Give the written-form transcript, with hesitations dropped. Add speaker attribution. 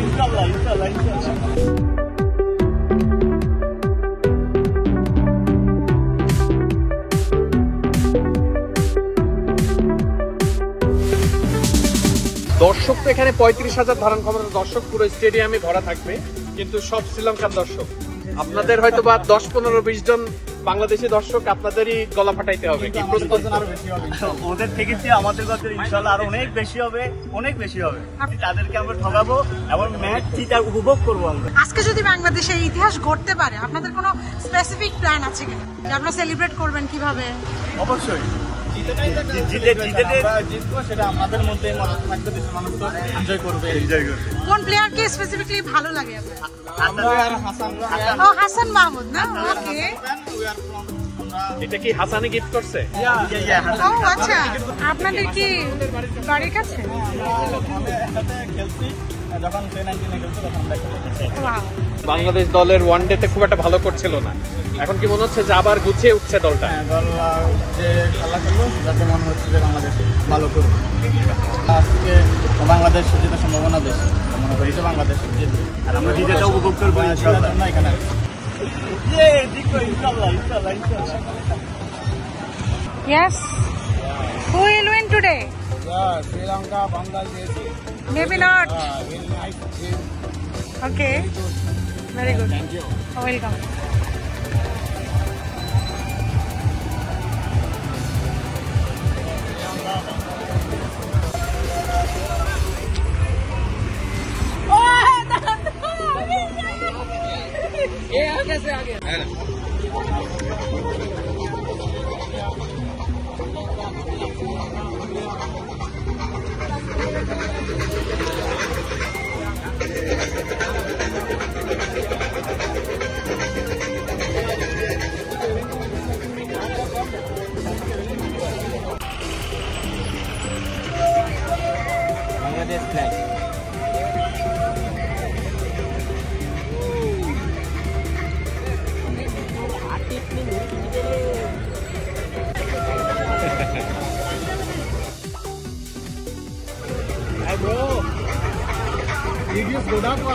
Speaker 1: ইনশাআল্লাহ ইনশাআল্লাহ ইনশাআল্লাহ।
Speaker 2: দর্শক তো এখানে 35,000 ধারণ ক্ষমতার দর্শক পুরো স্টেডিয়ামে ভরা থাকবে, কিন্তু সব শ্রীলঙ্কার দর্শক। আপনাদের হয়তো বা 10-15-20 জন বাংলাদেশি দর্শক আপনাদেরই গলা ফাটাইতে হবে। কি প্রস্তুত?
Speaker 1: ওদের থেকে আমাদের কাছে ইনশাআল্লাহ আরো অনেক বেশি হবে, অনেক বেশি হবে। তাদেরকে আমরা ঠকাবো এবং ম্যাচ জিতা উপভোগ করবো আমরা।
Speaker 3: আজকে যদি বাংলাদেশে ইতিহাস গড়তে পারে, আপনাদের কোনো স্পেসিফিক প্ল্যান আছে কিনা যে আপনারা সেলিব্রেট করবেন কিভাবে?
Speaker 1: অবশ্যই সেটা আমাদের মধ্যে থাকবে, দেশের মানুষ তো এনজয় করবে।
Speaker 3: কোন প্লেয়ারকে স্পেসিফিকলি ভালো লাগে আপনার? হাসান মাহমুদ না? ওকে,
Speaker 2: এটা কি হাসানে গিফট করছে?
Speaker 3: ও আচ্ছা, আপনাদের কি বাড়ির কাছে?
Speaker 1: যখন
Speaker 2: বাংলাদেশ দলের ওয়ানডেতে খুব একটা ভালো করছিল না, এখন কি মনে হচ্ছে যে আবার গুছিয়ে উঠছে দলটা?
Speaker 1: দল যে খেলা খেলবো যাতে মনে হচ্ছে যে বাংলাদেশ ভালো করবে। আজকে বাংলাদেশ জেতার সম্ভাবনা বেশি, মনে করি যে বাংলাদেশ জিতবে আর আমরা জিতেটা উপভোগ করবো ইনশাআল্লাহ। এখানে
Speaker 3: Yes. Who will win today?
Speaker 1: Sri Lanka, Bangladesh.
Speaker 3: Maybe not.
Speaker 1: Very nice game.
Speaker 3: Okay. Very good.
Speaker 1: Thank you.
Speaker 3: Welcome.
Speaker 2: ये आगे से आगे
Speaker 1: Bangladesh flag. Hey bro, videos go down for